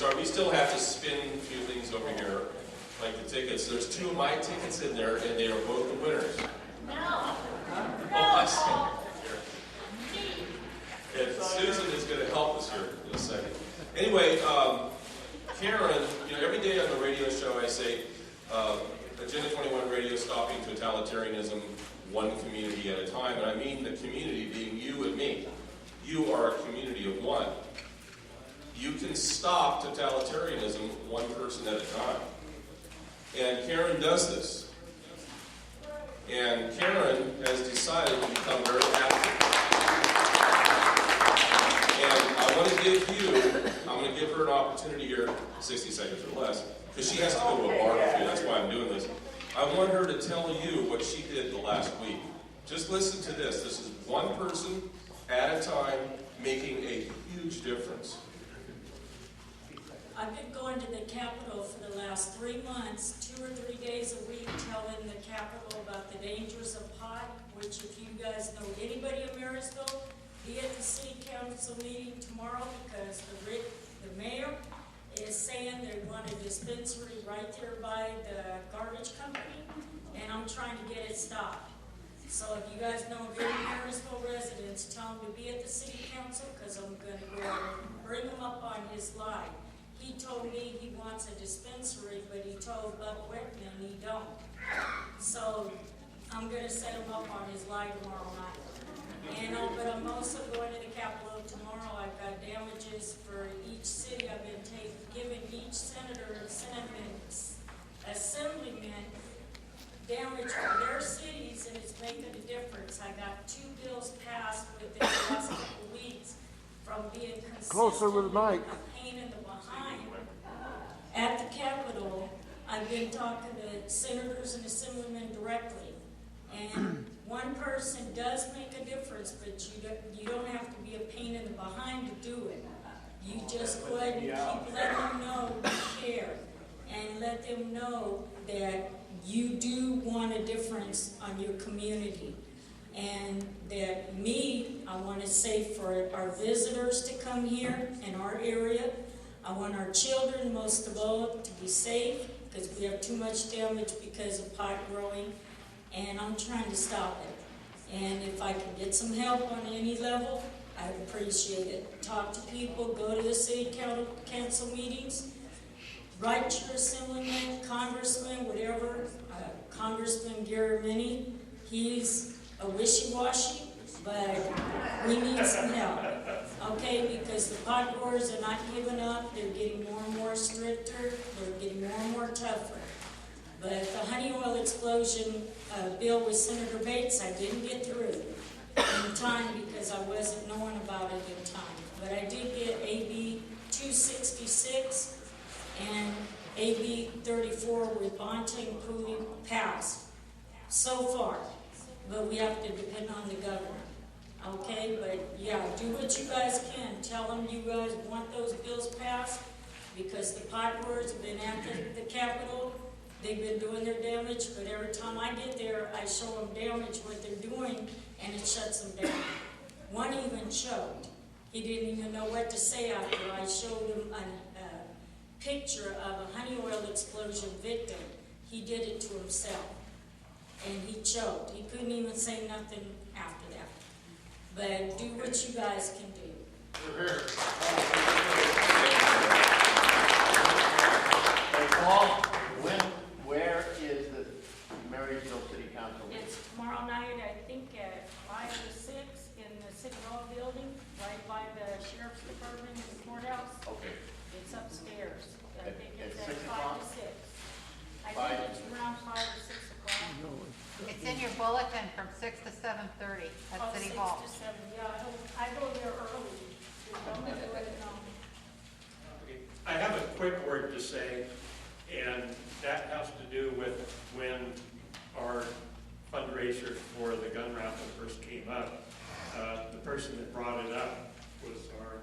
start. We still have to spin a few things over here, like the tickets. There's 2 of my tickets in there, and they are both the winners. No. Oh, I see. And Susan is going to help us here in a second. Anyway, Karen, every day on the radio show I say, Agenda 21 Radio Stopping Totalitarianism, one community at a time. And I mean the community being you and me. You are a community of one. You can stop totalitarianism one person at a time. And Karen does this. And Karen has decided to become very active. And I'm going to give her an opportunity here, 60 seconds or less, because she has to go to a barbecue, that's why I'm doing this. I want her to tell you what she did the last week. Just listen to this. This is one person at a time making a huge difference. I've been going to the Capitol for the last 3 months, 2 or 3 days a week, telling the Capitol about the dangers of pot, which if you guys know anybody in Marysville, be at the City Council meeting tomorrow because the mayor is saying they want a dispensary right there by the garbage company, and I'm trying to get it stopped. So if you guys know of any Marysville residents, tell them to be at the City Council because I'm going to go bring them up on his line. He told me he wants a dispensary, but he told Buck Whitman he don't. So I'm going to set him up on his line tomorrow night. But I'm also going to the Capitol tomorrow. I've got damages for each city. I've been giving each senator and assemblyman damage for their cities, and it's making a difference. I got 2 bills passed within the last couple of weeks from being consistent. Closer with the mic. A pain in the behind. At the Capitol, I've been talking to senators and assemblymen directly, and one person does make a difference, but you don't have to be a pain in the behind to do it. You just go ahead and keep letting them know you care, and let them know that you do want a difference on your community. And that I want to say for our visitors to come here in our area, I want our children, most of all, to be safe because we have too much damage because of pot growing, and I'm trying to stop it. And if I can get some help on any level, I'd appreciate it. Talk to people, go to the city council meetings, write to your assemblyman, congressman, whatever. Congressman Gary Minnie, he's a wishy-washy, but we need some help, okay? Because the pot growers are not giving up. They're getting more and more stricter. They're getting more and more tougher. But the honey oil explosion bill with Senator Bates, I didn't get through in time because I wasn't knowing about it in time. But I did get AB 266 and AB 34 with Bonte and Cooley passed so far. But we have to depend on the governor. Okay, but yeah, do what you guys can. Tell them you guys want those bills passed because the pot growers have been at the Capitol. They've been doing their damage, but every time I get there, I show them damage, what they're doing, and it shuts them down. One even choked. He didn't even know what to say after I showed him a picture of a honey oil explosion victim. He did it to himself, and he choked. He couldn't even say nothing after that. But do what you guys can do. Hey, Paul, where is the Marysville City Council? It's tomorrow night, I think at 5 or 6 in the City Hall building, right by the Sheriff's Department and the courthouse. Okay. It's upstairs. I think At it's at 6 5 o'clock? to 6. I think it's around 5 or 6 o'clock. It's in your bulletin from 6 to 7:30 at Oh, City 6 Hall. to 7, yeah. I go there early. Don't let it know. I have a quick word to say, and that has to do with when our fundraiser for the gun raffle first came up. The person that brought it up was our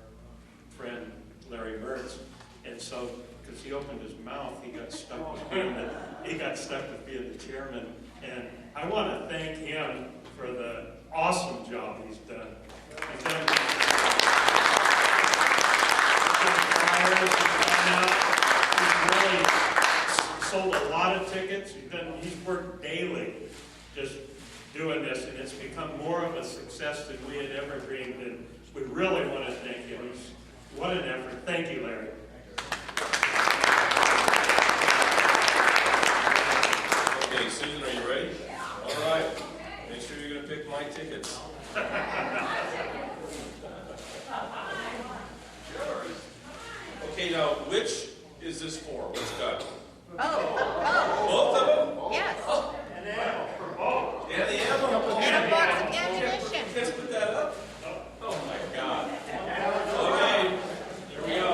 friend Larry Mertz, and so because he opened his mouth, he got stuck with being the chairman. And I want to thank him for the awesome job he's done. He's done he's worked daily just doing this, and it's become more of a success than we had ever dreamed, and we really want to thank him. What an effort. Thank you, Larry. Okay, Susan, are you ready? All right. Make sure you're going to pick my tickets. Okay, now, which is this for? What's got? Both of them? Yes, And the ammo. and a box of ammunition. Let's put that up. Oh my God. Okay, here we go.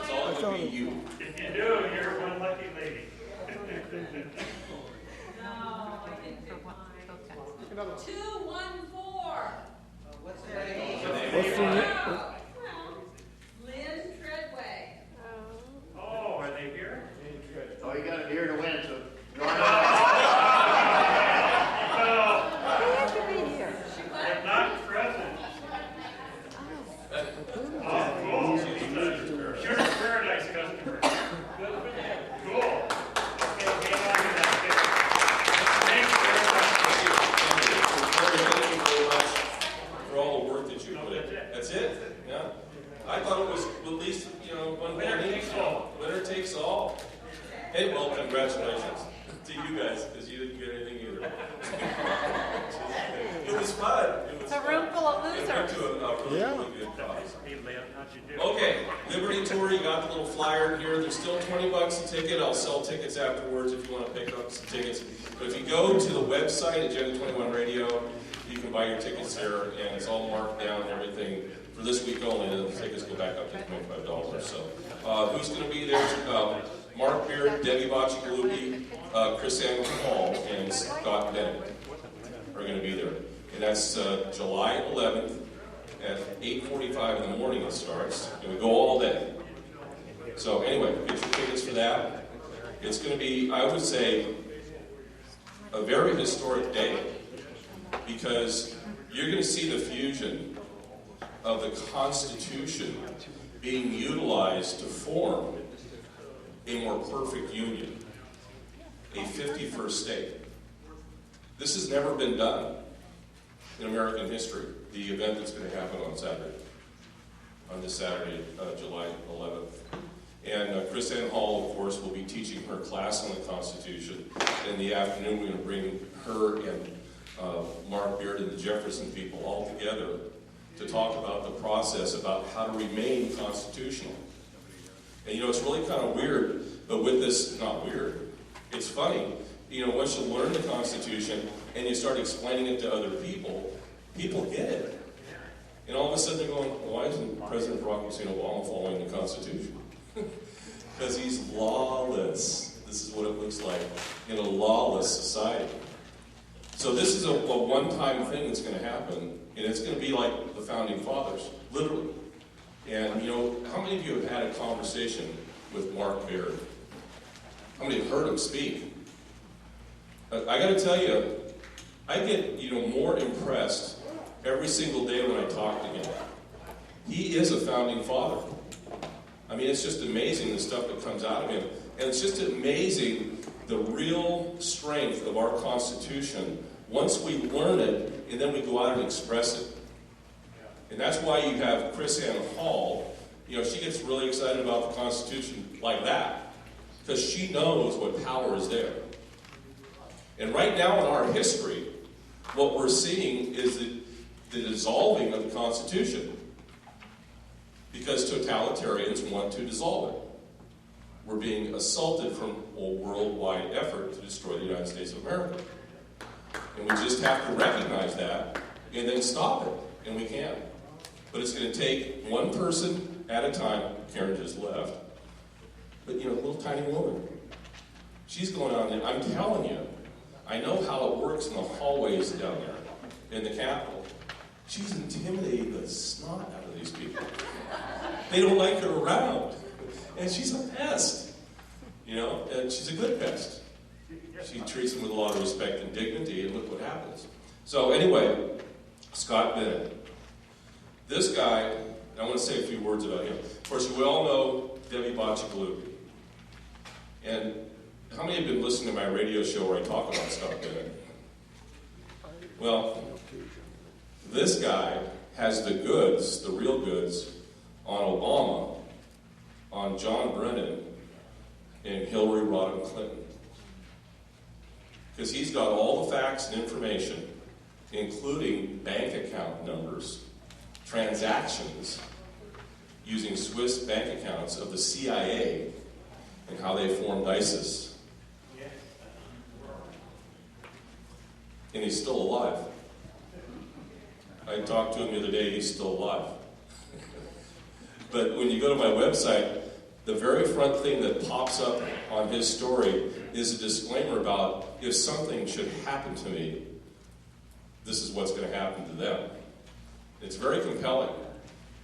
It's all going to be you. If you do, you're one lucky lady. For one, okay. 214. What's the name? Lynn Treadway. Oh, are they here? Oh, you got it here to win, so join us. They're not present. Oh, cool. You're a paradise customer. Cool. Okay, hang on to that. Thanks very much. Thank you very much for all the work that you No, put in. that's it. That's it? Yeah? I thought it was at least, one Winner winner takes all. Winner takes all. Hey, well, congratulations to you guys, because you didn't get anything either. It was fun. It's a room full of It went losers. to a really good cause. Hey, Lynn, how'd you do? Okay, Liberty Tour, you got the little flyer here. There's still $20 a ticket. I'll sell tickets afterwards if you want to pick up some tickets. But if you go to the website, Agenda 21 Radio, you can buy your tickets there, and it's all marked down and everything. For this week only, the tickets go back up to $25. So, who's going to be there? Mark Beard, Debbie Bacigalupi, Chris Ann Hall, and Scott Bennett are going to be there. And that's July 11th at 8:45 in the morning it starts, and we go all day. So anyway, get your tickets for that. It's going to be, I would say, a very historic day, because you're going to see the fusion of the Constitution being utilized to form a more perfect union, a 51st state. This has never been done in American history, the event that's going to happen on this Saturday, July 11th. And Chris Ann Hall, of course, will be teaching her class on the Constitution. In the afternoon, we're going to bring her and Mark Beard and the Jefferson people all together to talk about the process about how to remain constitutional. And it's really kind of weird, but with this, not weird, it's funny. Once you learn the Constitution and you start explaining it to other people, people get it. And all of a sudden they're going, why isn't President Barack Hussein Obama following the Constitution? Because he's lawless. This is what it looks like in a lawless society. So this is a one-time thing that's going to happen, and it's going to be like the Founding Fathers, literally. And, how many of you have had a conversation with Mark Beard? How many have heard him speak? I got to tell you, I get, more impressed every single day when I talk to him. He is a Founding Father. I mean, it's just amazing the stuff that comes out of him. And it's just amazing the real strength of our Constitution once we learn it and then we go out and express it. And that's why you have Chris Ann Hall. She gets really excited about the Constitution like that, because she knows what power is there. And right now in our history, what we're seeing is the dissolving of the Constitution, because totalitarians want to dissolve it. We're being assaulted from a worldwide effort to destroy the United States of America. And we just have to recognize that and then stop it. And we can. But it's going to take one person at a time. Karen just left. But, a little tiny woman. She's going on there. I'm telling you, I know how it works in the hallways down there in the Capitol. She's intimidating the snot out of these people. They don't like her around. And she's a pest. And she's a good pest. She treats them with a lot of respect and dignity, and look what happens. So anyway, Scott Bennett. This guy, And I want to say a few words about him. Of course, we all know Debbie Bocciagallu. And how many have been listening to my radio show where I talk about Scott Bennett? Well, this guy has the goods, the real goods, on Obama, on John Brennan, and Hillary Rodham Clinton. Because he's got all the facts and information, including bank account numbers, transactions, using Swiss bank accounts of the CIA, and how they formed ISIS. And he's still alive. I talked to him the other day, he's still alive. But when you go to my website, the very front thing that pops up on his story is a disclaimer about if something should happen to me, this is what's going to happen to them. It's very compelling.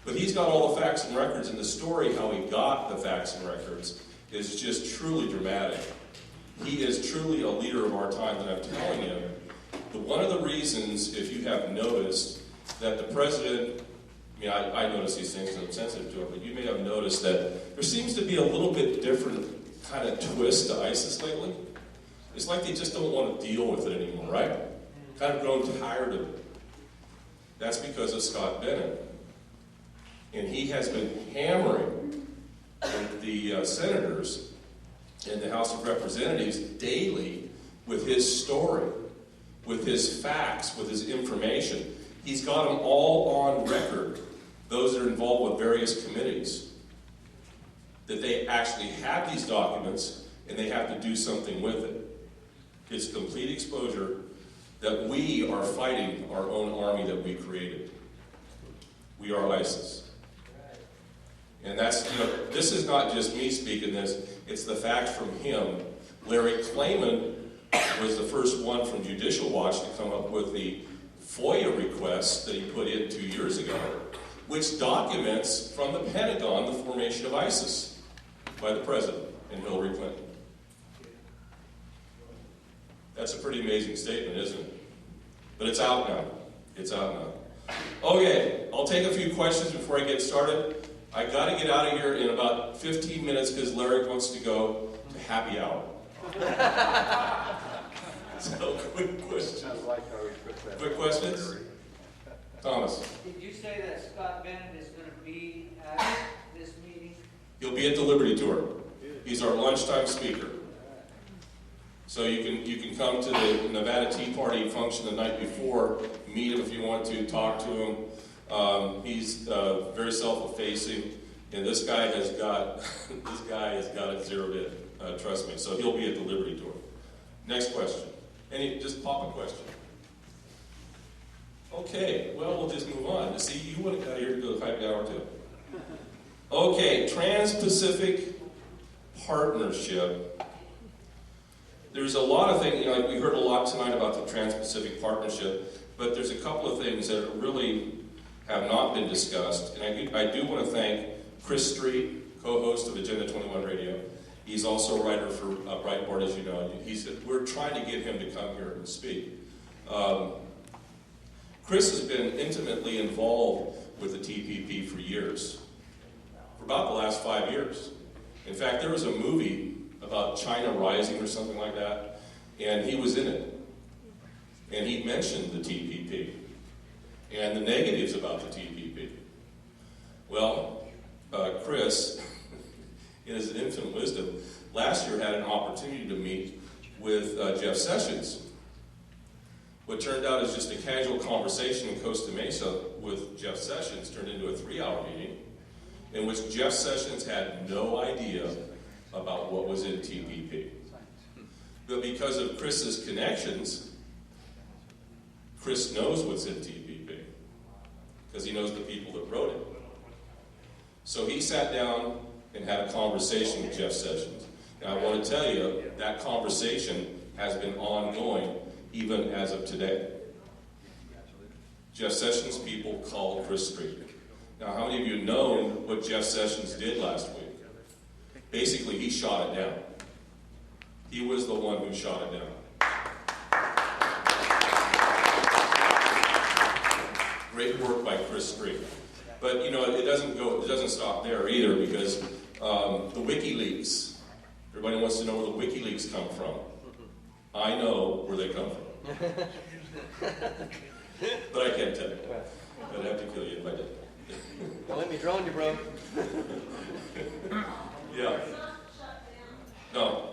But he's got all the facts and records, and the story, how he got the facts and records, is just truly dramatic. He is truly a leader of our time, and I'm telling you, one of the reasons, if you have noticed, that the president, I notice these things and I'm sensitive to it, but you may have noticed that there seems to be a little bit different kind of twist to ISIS lately. It's like they just don't want to deal with it anymore, right? Kind of grown tired of it. That's because of Scott Bennett. And he has been hammering the senators in the House of Representatives daily with his story, with his facts, with his information. He's got them all on record, those that are involved with various committees, that they actually have these documents and they have to do something with it. It's complete exposure that we are fighting our own army that we created. We are ISIS. And that's, this is not just me speaking this, it's the facts from him. Larry Klayman was the first one from Judicial Watch to come up with the FOIA request that he put in 2 years ago, which documents from the Pentagon the formation of ISIS by the president and Hillary Clinton. That's a pretty amazing statement, isn't it? But it's out now. It's out now. Okay, I'll take a few questions before I get started. I got to get out of here in about 15 minutes because Larry wants to go to happy hour. So, quick questions. Quick questions? Thomas. Did you say that Scott Bennett is going to be at this meeting? He'll be at the Liberty Tour. He's our lunchtime speaker. So you can come to the Nevada Tea Party function the night before, meet him if you want to, talk to him. He's very self-effacing, and this guy has got it zeroed in. Trust me. So he'll be at the Liberty Tour. Next question. Just pop a question. Okay, well, we'll just move on. See, you want to get out here to go to happy hour too. Okay, Trans-Pacific Partnership. There's a lot of things, we heard a lot tonight about the Trans-Pacific Partnership, but there's a couple of things that really have not been discussed. And I do want to thank Chris Street, co-host of Agenda 21 Radio. He's also a writer for Breitbart, as you know. We're trying to get him to come here and speak. Chris has been intimately involved with the TPP for years, for about the last 5 years. In fact, there was a movie about China Rising or something like that, and he was in it. And he mentioned the TPP and the negatives about the TPP. Well, Chris, in his infinite wisdom, last year had an opportunity to meet with Jeff Sessions. What turned out as just a casual conversation in Costa Mesa with Jeff Sessions turned into a 3-hour meeting in which Jeff Sessions had no idea about what was in TPP. But because of Chris's connections, Chris knows what's in TPP because he knows the people that wrote it. So he sat down and had a conversation with Jeff Sessions. And I want to tell you, that conversation has been ongoing even as of today. Jeff Sessions' people called Chris Street. Now, how many of you know what Jeff Sessions did last week? Basically, he shot it down. He was the one who shot it down. Great work by Chris Street. But you know, it doesn't stop there either, because the WikiLeaks. Everybody wants to know where the WikiLeaks come from. I know where they come from, but I can't tell you. I'd have to kill you if I did. Don't let me drown you, bro. Yeah. No,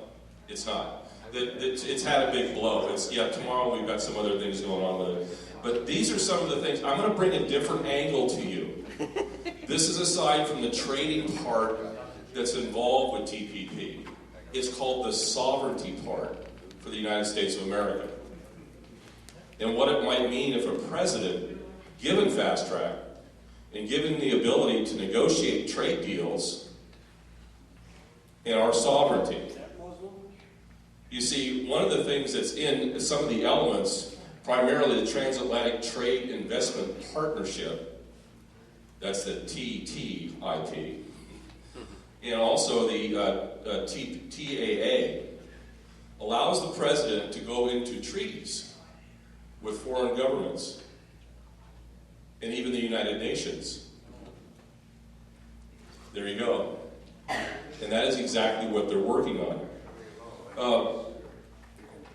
it's not. It's had a big blow. Tomorrow we've got some other things going on with it. But these are some of the things. I'm going to bring a different angle to you. This is aside from the trading part that's involved with TPP. It's called the sovereignty part for the United States of America. And what it might mean if a president, given fast track, and given the ability to negotiate trade deals in our sovereignty. You see, one of the things that's in some of the elements, primarily the Transatlantic Trade Investment Partnership, that's the TTIP, and also the TAA, allows the president to go into treaties with foreign governments and even the United Nations. There you go. And that is exactly what they're working on.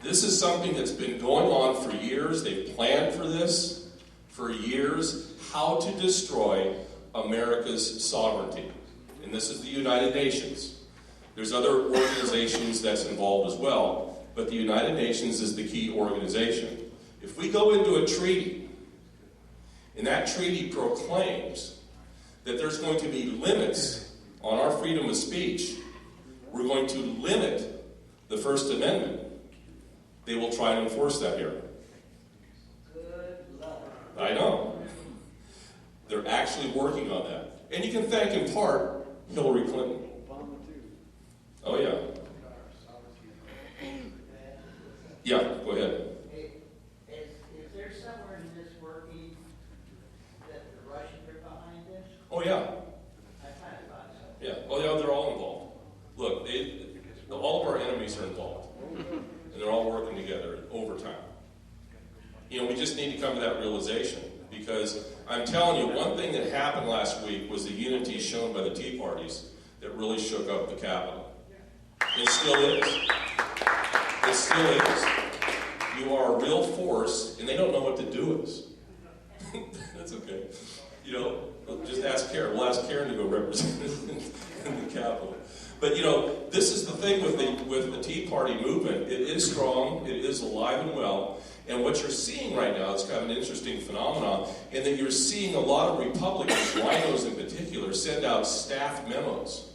This is something that's been going on for years. They've planned for this for years, how to destroy America's sovereignty. And this is the United Nations. There's other organizations that's involved as well, but the United Nations is the key organization. If we go into a treaty, and that treaty proclaims that there's going to be limits on our freedom of speech, we're going to limit the First Amendment, they will try and enforce that here. Good luck. I know. They're actually working on that. And you can thank in part Hillary Clinton. Oh, yeah. Yeah, go ahead. Is there somewhere in this working that the Russians are behind this? Oh, yeah. I kind of thought so. Yeah. Oh, yeah, they're all involved. Look, all of our enemies are involved. And they're all working together overtime. You know, we just need to come to that realization. Because I'm telling you, one thing that happened last week was the unity shown by the Tea Parties that really shook up the Capitol. It still is. It still is. You are a real force, and they don't know what to do with us. That's okay. You know, just ask Karen. We'll ask Karen to go represent us in the Capitol. But you know, this is the thing with the Tea Party movement. It is strong. It is alive and well. And what you're seeing right now, it's kind of an interesting phenomenon, in that you're seeing a lot of Republicans, rhinos in particular, send out staff memos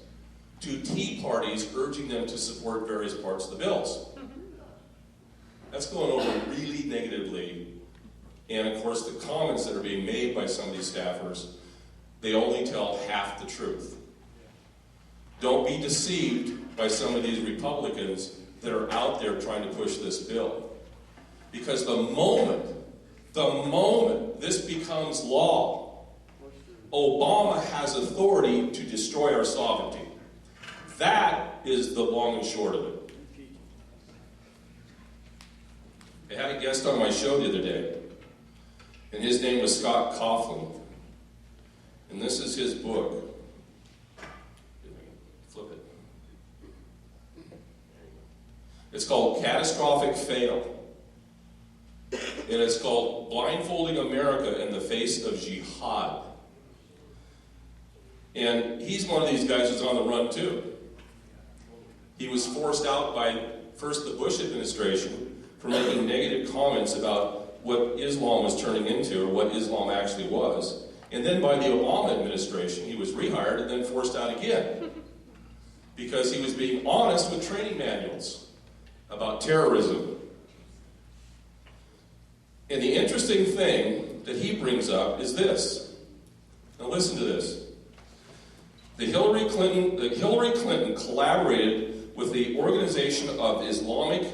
to Tea Parties urging them to support various parts of the bills. That's going over really negatively. And of course, the comments that are being made by some of these staffers, they only tell half the truth. Don't be deceived by some of these Republicans that are out there trying to push this bill. Because the moment this becomes law, Obama has authority to destroy our sovereignty. That is the long and short of it. I had a guest on my show the other day, and his name was Scott Coughlin. And this is his book. Flip it. It's called Catastrophic Fail. And it's called Blindfolding America in the Face of Jihad. And he's one of these guys who's on the run too. He was forced out by first the Bush administration for making negative comments about what Islam was turning into, or what Islam actually was. And then by the Obama administration, he was rehired and then forced out again. Because he was being honest with training manuals about terrorism. And the interesting thing that he brings up is this. Now listen to this. Hillary Clinton collaborated with the Organization of Islamic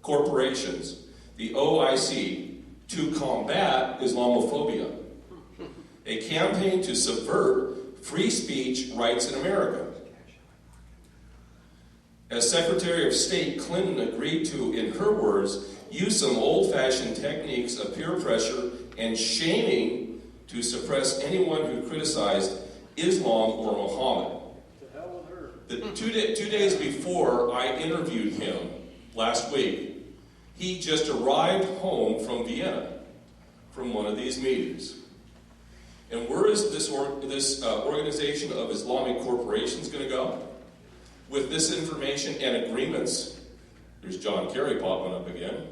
Corporations, the OIC, to combat Islamophobia, a campaign to subvert free speech rights in America. As Secretary of State, Clinton agreed to, in her words, use some old-fashioned techniques of peer pressure and shaming to suppress anyone who criticized Islam or Muhammad. The 2 days before I interviewed him last week, he just arrived home from Vienna from one of these meetings. And where is this organization of Islamic corporations going to go? With this information and agreements, there's John Kerry popping up again,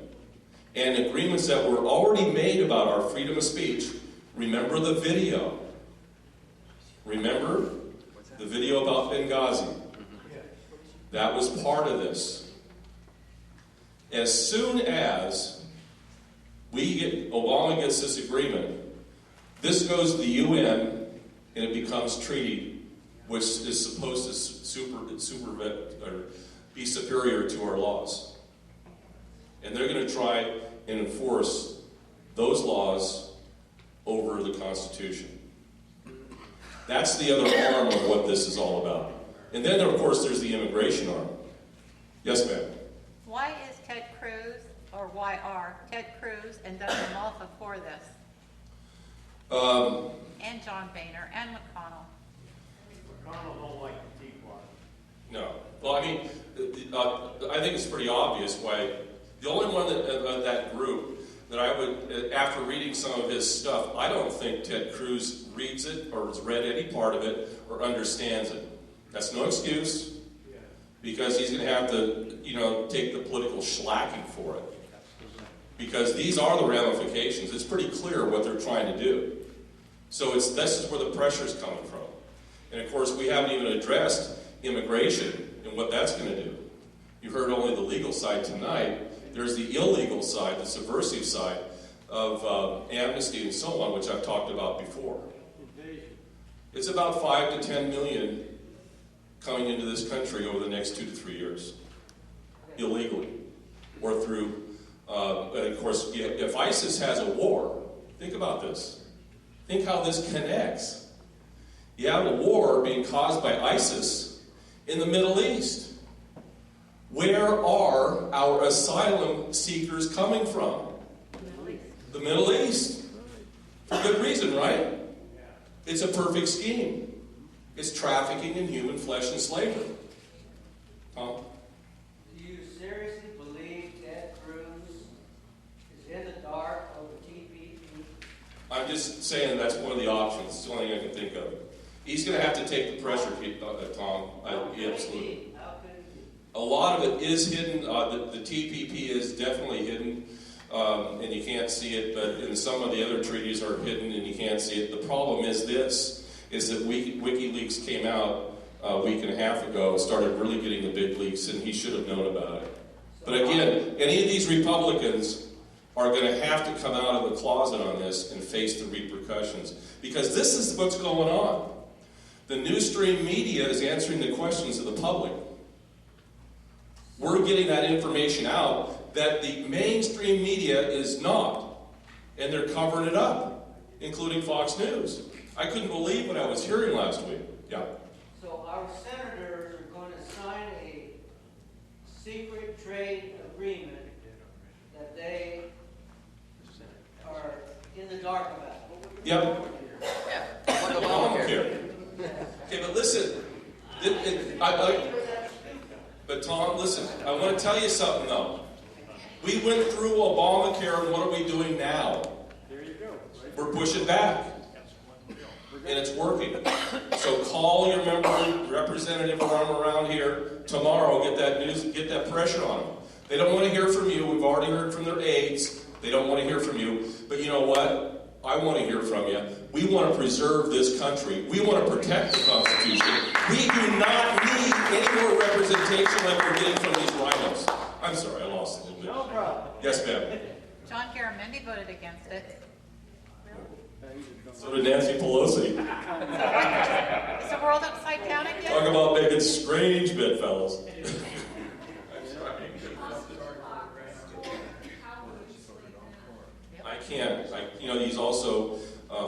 and agreements that were already made about our freedom of speech. Remember the video. Remember the video about Benghazi. That was part of this. As soon as Obama gets this agreement, this goes to the UN and it becomes treaty, which is supposed to be superior to our laws. And they're going to try and enforce those laws over the Constitution. That's the other arm of what this is all about. And then, of course, there's the immigration arm. Yes, ma'am? Why is Ted Cruz, or why are Ted Cruz and Doug Malfa for this? And John Boehner and McConnell. McConnell don't like the Tea Party. No. Well, I mean, I think it's pretty obvious why. The only one of that group that I would, after reading some of his stuff, I don't think Ted Cruz reads it or has read any part of it or understands it. That's no excuse, because he's going to have to, take the political shellacking for it. Because these are the ramifications. It's pretty clear what they're trying to do. So this is where the pressure's coming from. And of course, we haven't even addressed immigration and what that's going to do. You heard only the legal side tonight. There's the illegal side, the subversive side of amnesty and so on, which I've talked about before. It's about 5 to 10 million coming into this country over the next 2 to 3 years, illegally, or through, and of course, if ISIS has a war, think about this. Think how this connects. You have a war being caused by ISIS in the Middle East. Where are our asylum seekers coming from? The Middle East. For good reason, right? It's a perfect scheme. It's trafficking in human flesh and slavery. Tom? Do you seriously believe Ted Cruz is in the dark over TPP? I'm just saying that's one of the options. It's the only thing I can think of. He's going to have to take the pressure, Tom. Absolutely. A lot of it is hidden. The TPP is definitely hidden, and you can't see it, but in some of the other treaties are hidden and you can't see it. The problem is this, is that WikiLeaks came out a week and a half ago, started really getting the big leaks, and he should have known about it. But again, any of these Republicans are going to have to come out of the closet on this and face the repercussions, because this is what's going on. The newsstream media is answering the questions of the public. We're getting that information out that the mainstream media is not, and they're covering it up, including Fox News. I couldn't believe what I was hearing last week. Yeah. So our senators are going to sign a secret trade agreement that they are in the dark about. Yep. Obamacare. Okay, but listen. But Tom, listen, I want to tell you something though. We went through Obamacare, and what are we doing now? There you go. We're pushing back. And it's working. So call your member representative around here tomorrow, get that news, get that pressure on them. They don't want to hear from you. We've already heard from their aides. They don't want to hear from you. But you know what? I want to hear from you. We want to preserve this country. We want to protect the Constitution. We do not need any more representation like we're getting from these rhinos. I'm sorry, I lost it a little bit. No problem. Yes, ma'am. John Garamendi voted against it. So did Nancy Pelosi. Is the world upside down again? Talk about making strange bedfellows. I can't. He's also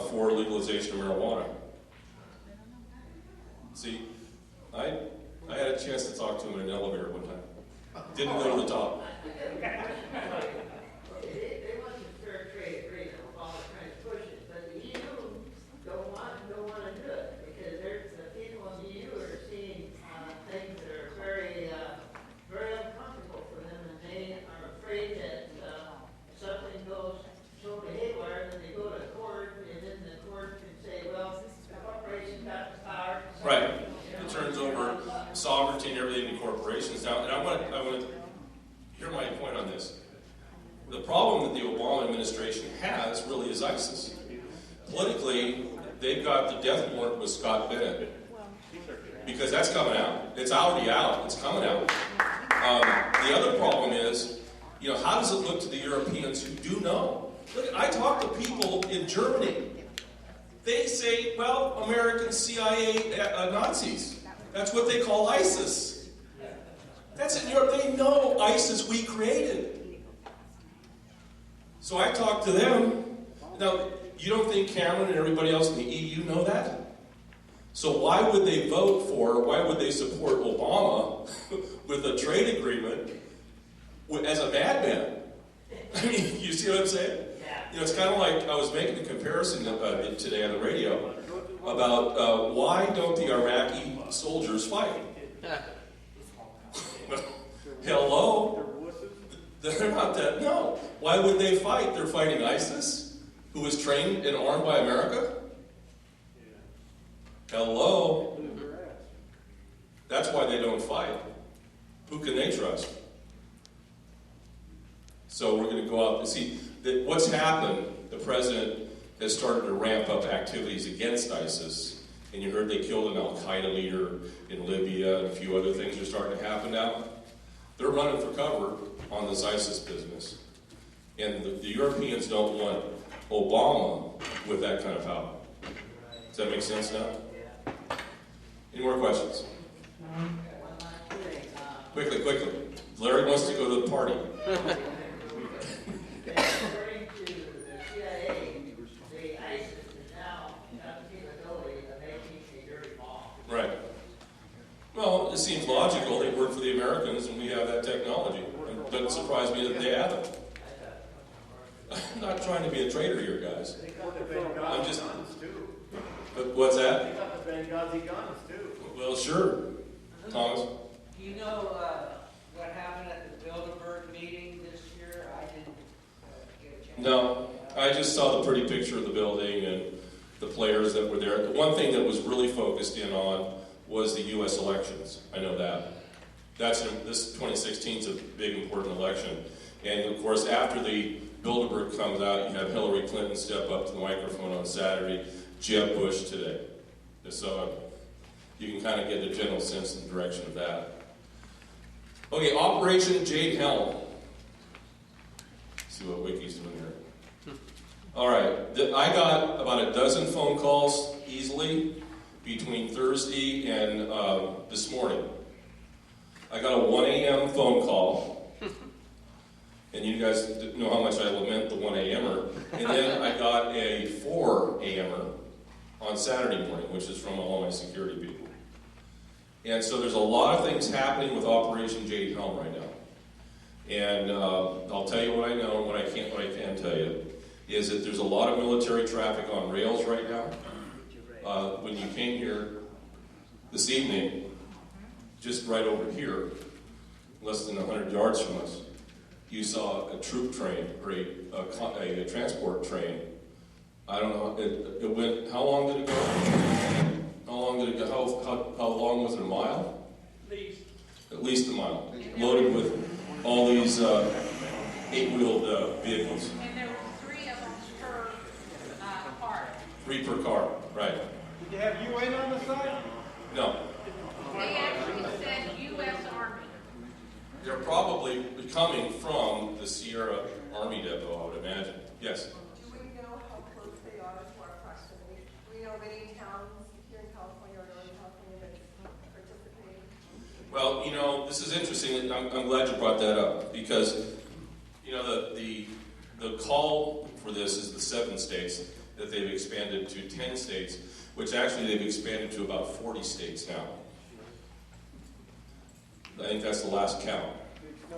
for legalization of marijuana. See, I had a chance to talk to him in an elevator one time. Didn't go to the top. They want the fair trade agreement with all the is ISIS. Politically, they've got the death warrant with Scott Bennett. Because that's coming out. It's already out. It's coming out. The other problem is, how does it look to the Europeans who do know? Look, I talk to people in Germany. They say, well, American CIA Nazis. That's what they call ISIS. That's in Europe. They know ISIS we created. So I talk to them. Now, you don't think Cameron and everybody else in the EU know that? So why would they why would they support Obama with a trade agreement as a madman? I mean, you see what I'm saying? It's kind of like, I was making a comparison today on the radio about why don't the Iraqi soldiers fight? Hello? They're not that, no. Why would they fight? They're fighting ISIS, who was trained and armed by America? Hello? That's why they don't fight. Who can they trust? So we're going to go out and see that what's happened. The president has started to ramp up activities against ISIS. And you heard they killed an Al-Qaeda leader in Libya, and a few other things are starting to happen now. They're running for cover on this ISIS business. And the Europeans don't want Obama with that kind of power. Does that make sense now? Any more questions? Quickly. Larry wants to go to the party. According to the CIA, the ISIS is now have the capability of making a dirty bomb. Right. Well, it seems logical. They work for the Americans, and we have that technology. It doesn't surprise me that they have it. I'm not trying to be a traitor here, guys. I'm just. But what's that? They got the Benghazi guns too. Well, sure. Thomas? Do you know what happened at the Bilderberg meeting this year? I didn't get a chance. No. I just saw the pretty picture of the building and the players that were there. The one thing that was really focused in on was the U.S. elections. I know that. This 2016 is a big, important election. And, of course, after the Bilderberg comes out, you have Hillary Clinton step up to the microphone on Saturday, Jeb Bush today. So you can kind of get a general sense of the direction of that. Okay, Operation Jade Helm. See what Wiki's doing here. All right, I got about a dozen phone calls easily between Thursday and this morning. I got a 1 a.m. phone call, and you guys know how much I lament the 1 a.m.er. And then I got a 4 a.m.er on Saturday morning, which is from all my security people. And so there's a lot of things happening with Operation Jade Helm right now. And I'll tell you what I know and what I can tell you is that there's a lot of military traffic on rails right now. When you came here this evening, just right over here, less than 100 yards from us, you saw a troop train, or a transport train. I don't know, it went, how long did it go? How long did it go? How long was it, a mile? At least a mile. Loaded with all these 8-wheeled vehicles. And there were 3 of them per car. 3 per car, right. Did you have UN on the side? No. They actually said U.S. Army. They're probably coming from the Sierra Army Depot, I would imagine. Yes? Do we know how close they are to our proximity? Do we know of any towns here in California or Northern California that participate? Well, this is interesting. I'm glad you brought that up because, the call for this is the 7 states that they've expanded to 10 states, which actually they've expanded to about 40 states now. I think that's the last count.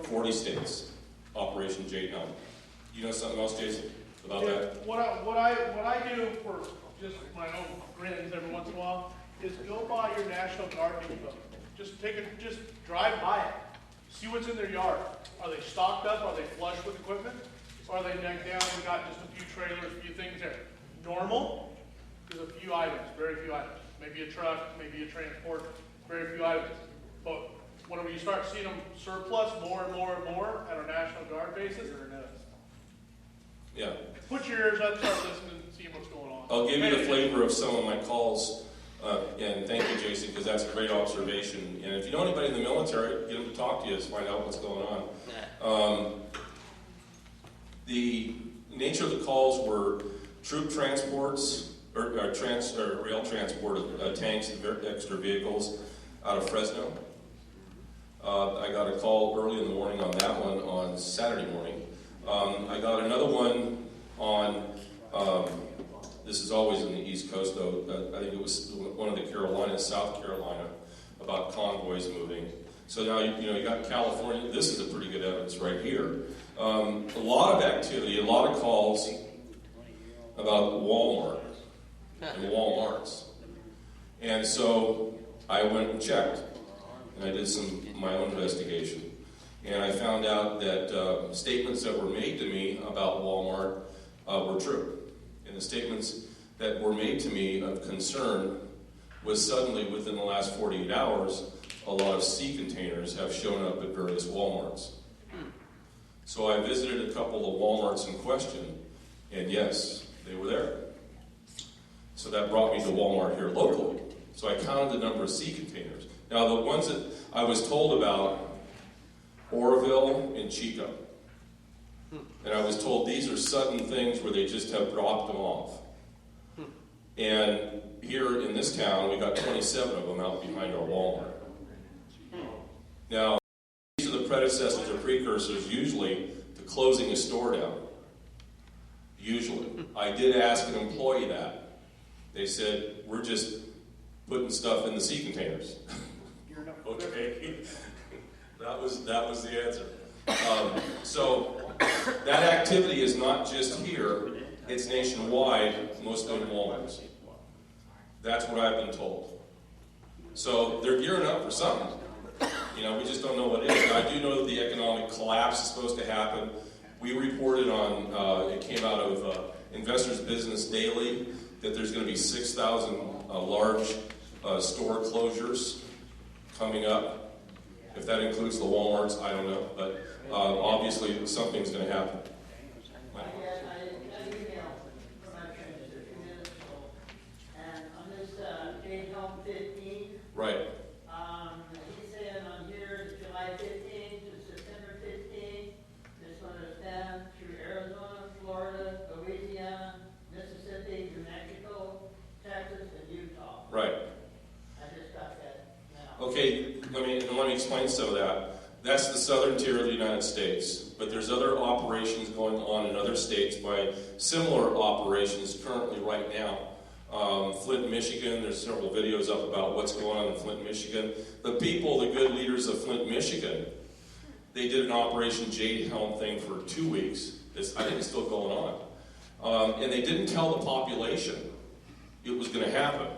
40 states. Operation Jade Helm. You know something else, Jason, about that? What I do for just my own grins every once in a while is go by your National Guard depot. Just drive by it. See what's in their yard. Are they stocked up? Are they flush with equipment? Or are they neck down and got just a few trailers, a few things there? Normal? There's a few items, very few items. Maybe a truck, maybe a transport, very few items. But whenever you start seeing them surplus more and more and more at our National Guard bases, Yeah. Put your ears up, start listening, and see what's going on. I'll give you the flavor of some of my calls, and thank you, Jason, because that's a great observation. And if you know anybody in the military, get them to talk to you to find out what's going on. The nature of the calls were troop transports, or rail transport of tanks and extra vehicles out of Fresno. I got a call early in the morning on that one on Saturday morning. I got another one on, this is always in the East Coast though, I think it was one of the Carolinas, South Carolina, about convoys moving. So now, you got California, this is a pretty good evidence right here. A lot of activity, a lot of calls about Walmart and Walmarts. And so I went and checked, and I did my own investigation. And I found out that statements that were made to me about Walmart were true. And the statements that were made to me of concern was suddenly, within the last 48 hours, a lot of sea containers have shown up at various Walmarts. So I visited a couple of Walmarts in question, and yes, they were there. So that brought me to Walmart here locally. So I counted the number of sea containers. Now the ones that I was told about, Oroville and Chico. And I was told these are sudden things where they just have dropped them off. And here in this town, we got 27 of them out behind our Walmart. Now, these are the predecessors or precursors usually to closing a store down. Usually. I did ask an employee that. They said, we're just putting stuff in the sea containers. Okay. That was the answer. So that activity is not just here, it's nationwide, mostly in Walmarts. That's what I've been told. So they're gearing up for something. We just don't know what it is. I do know that the economic collapse is supposed to happen. We reported on, it came out of Investors Business Daily, that there's going to be 6,000 large store closures coming up. If that includes the Walmarts, I don't know, but obviously something's going to happen. I got an email from my friend just a few minutes ago, and on this Jane Helm 15, Right. he's saying on here, July 15th to September 15th, this one is down through Arizona, Florida, Louisiana, Mississippi, New Mexico, Texas, and Utah. Right. I just got that now. Okay, let me explain some of that. That's the southern tier of the United States, but there's other operations going on in other states by similar operations currently right now. Flint, Michigan, there's several videos up about what's going on in Flint, Michigan. The people, the good leaders of Flint, Michigan, they did an Operation Jade Helm thing for 2 weeks. I think it's still going on. And they didn't tell the population it was going to happen.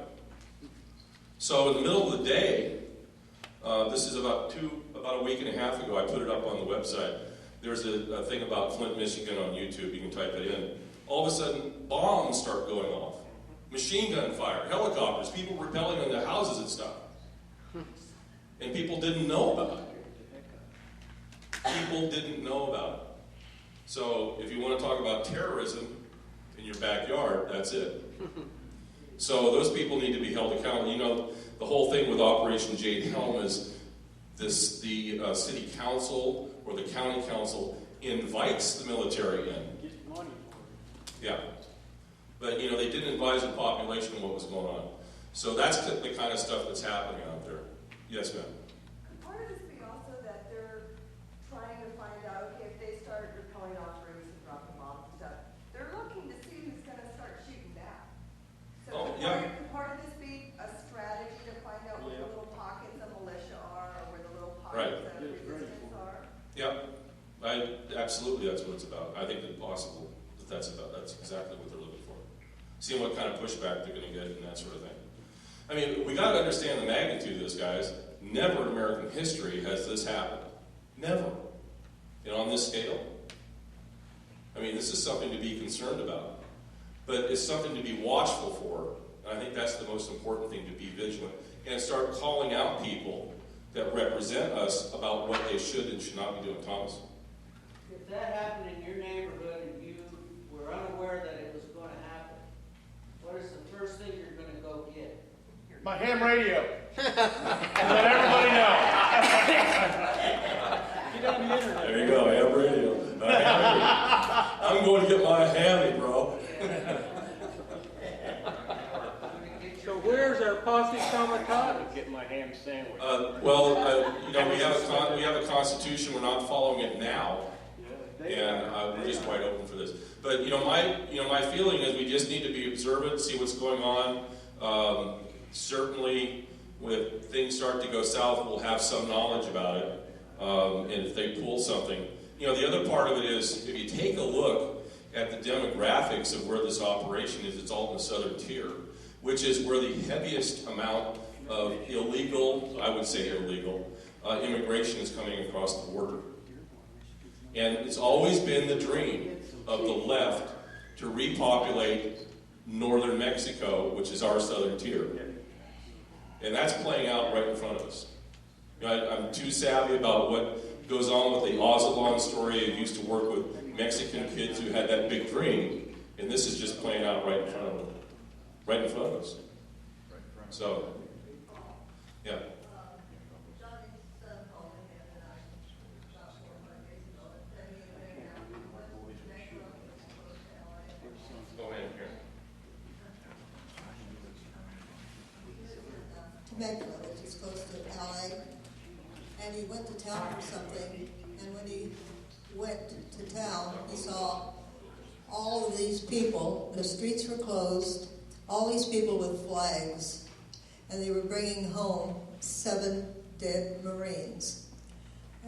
So in the middle of the day, this is about a week and a half ago, I put it up on the website. There's a thing about Flint, Michigan on YouTube. You can type it in. All of a sudden, bombs start going off. Machine gun fire, helicopters, people rappelling into houses and stuff. And people didn't know about it. People didn't know about it. So if you want to talk about terrorism in your backyard, that's it. So those people need to be held accountable. The whole thing with Operation Jade Helm is the city council or the county council invites the military in. Yeah. But, they didn't advise the population of what was going on. So that's the kind of stuff that's happening out there. Yes, ma'am. Part of this be also that they're trying to find out, okay, if they start repelling off roofs and dropping bombs and stuff, they're looking to see who's going to start shooting back. So could part of this be a strategy to find out where the little pockets of militia are, or where the little pockets of resistance are? Yeah. Absolutely, that's what it's about. I think it's possible that's exactly what they're looking for. Seeing what kind of pushback they're going to get and that sort of thing. I mean, we got to understand the magnitude of this, guys. Never in American history has this happened. Never. On this scale. I mean, this is something to be concerned about. But it's something to be watchful for. And I think that's the most important thing, to be vigilant. And start calling out people that represent us about what they should and should not be doing. Thomas? If that happened in your neighborhood and you AM radio. Let everybody know. There you go, ham radio. I'm going to get my hammy, bro. So where's our posse comitatus? Get my ham sandwich. We have a constitution. We're not following it now, and we're just wide open for this. But my feeling is we just need to be observant, see what's going on. Certainly, when things start to go south, we'll have some knowledge about it. And if they pull something, the other part of it is if you take a look at the demographics of where this operation is, it's all in the southern tier, which is where the heaviest amount of illegal, I would say illegal, immigration is coming across the border. And it's always been the dream of the left to repopulate northern Mexico, which is our southern tier. And that's playing out right in front of us. I'm too savvy about what goes on with the Ozelon story. I used to work with Mexican kids who had that big dream, and this is just playing out right in front of them. Right in front of us. So, yeah. Go ahead here. Temecula, which is close to LA, and he went to town for something, and when he went to town, he saw all of these people, the streets were closed, all these people with flags, and they were bringing home 7 dead Marines.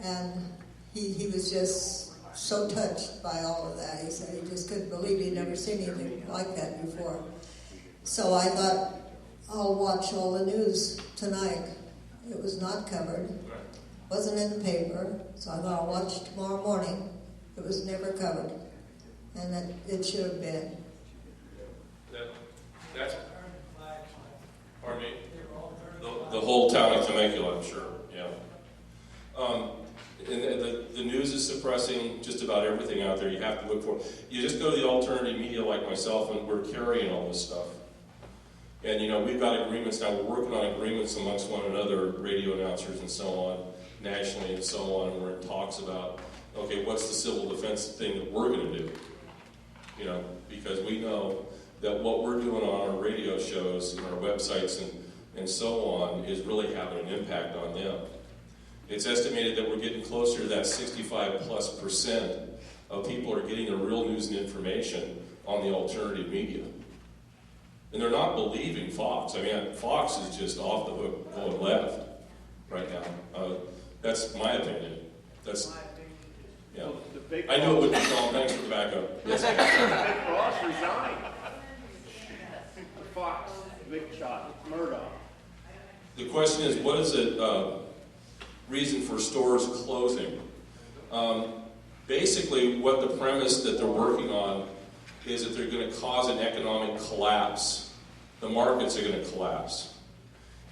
And he was just so touched by all of that. He said he just couldn't believe he'd never seen anything like that before. So I thought, I'll watch all the news tonight. It was not covered. Wasn't in the paper. So I thought I'll watch tomorrow morning. It was never covered. And that it should have been. That's, pardon me? The whole town of Temecula, I'm sure, yeah. And the news is suppressing just about everything out there. You have to look for it. You just go to the alternative media like myself, and we're carrying all this stuff. And, we've got agreements now. We're working on agreements amongst one another, radio announcers and so on, nationally and so on, and we're in talks about, okay, what's the civil defense thing that we're going to do? Because we know that what we're doing on our radio shows and our websites and so on is really having an impact on them. It's estimated that we're getting closer to that 65+% of people are getting their real news and information on the alternative media. And they're not believing Fox. I mean, Fox is just off the hook going left right now. That's my opinion. That's, yeah. I knew it would be Tom. Thanks for the backup. Yes, Big Boss resigned. Fox, big shot, Murdoch. The question is, what is the reason for stores closing? Basically, what the premise that they're working on is that they're going to cause an economic collapse. The markets are going to collapse.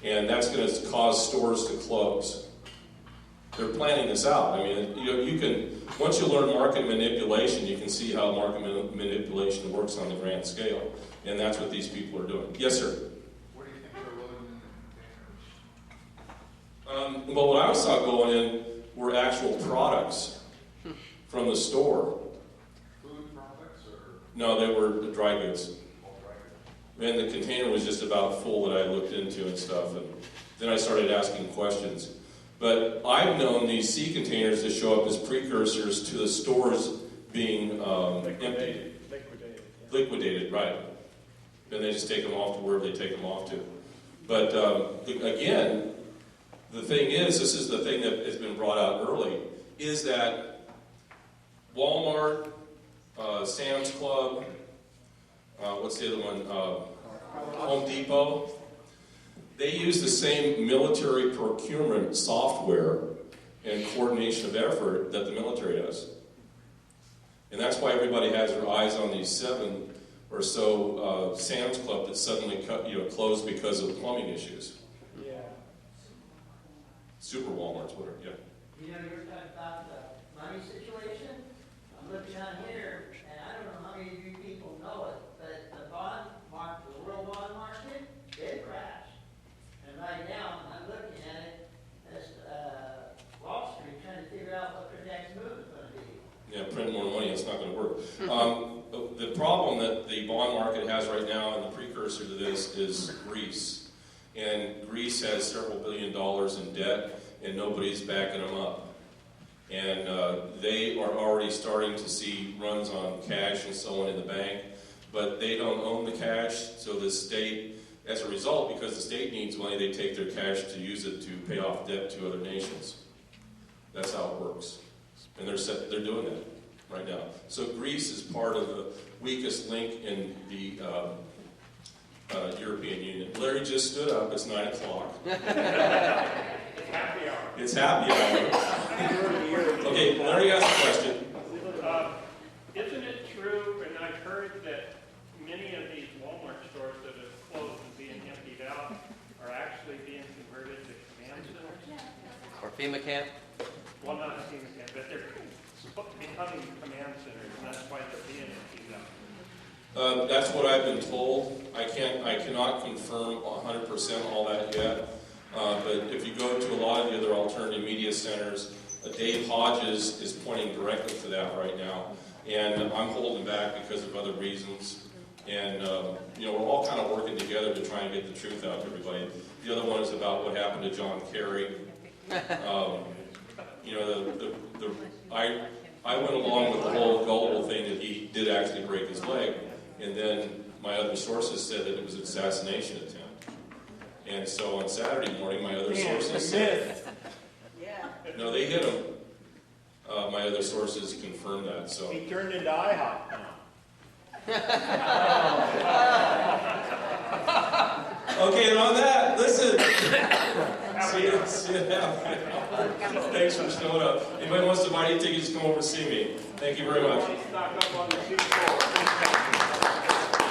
And that's going to cause stores to close. They're planning this out. I mean, you can, once you learn market manipulation, you can see how market manipulation works on the grand scale. And that's what these people are doing. Yes, sir? What do you think they're loading in the containers? Well, what I saw going in were actual products from the store. Food products or? No, they were the dry goods. All dry goods. And the container was just about full that I looked into and stuff. And then I started asking questions. But I've known these sea containers to show up as precursors to the stores being emptied. Liquidated, right. Then they just take them off to wherever they take them off to. But again, the thing is, this is the thing that has been brought out early, is that Walmart, Sam's Club, what's the other one? Home Depot. They use the same military procurement software and coordination of effort that the military does. And that's why everybody has their eyes on these 7 or so Sam's Club that suddenly closed because of plumbing issues. Yeah. Super Walmart's, whatever, yeah. You know, you're talking about the money situation. I'm looking on here, and I don't know how many of you people know it, but the bond market, the world bond market, it crashed. And The problem that the bond market has right now, and the precursor to this, is Greece. And Greece has several $billion in debt, and nobody's backing them up. And they are already starting to see runs on cash and so on in the bank, but they don't own the cash, so the state, as a result, because the state needs money, they take their cash to use it to pay off debt to other nations. That's how it works. And they're doing that right now. So Greece is part of the weakest link in the European Union. Larry just stood up. It's 9 o'clock. Happy hour. It's happy hour. Okay, Larry asked a question. Isn't it true, and I've heard that many of these Walmart stores that have closed and being emptied out are actually being converted to command centers? Or FEMA camp? Well, not FEMA camp, but they're becoming command centers, and that's why they're being emptied out. That's what I've been told. I cannot confirm 100% all that yet. But if you go to a lot of the other alternative media centers, Dave Hodges is pointing directly to that right now. And I'm holding back because of other reasons. And, we're all kind of working together to try and get the truth out to everybody. The other one is about what happened to John Kerry. I went along with the whole gullible thing that he did actually break his leg. And then my other sources said that it was an assassination attempt. And so on Saturday morning, my other sources said, no, they hit him. My other sources confirmed that. So He turned into IHOP now. okay, and on that, listen. See you now. Thanks for showing up. Anybody wants to buy any tickets, come over and see me. Thank you very much.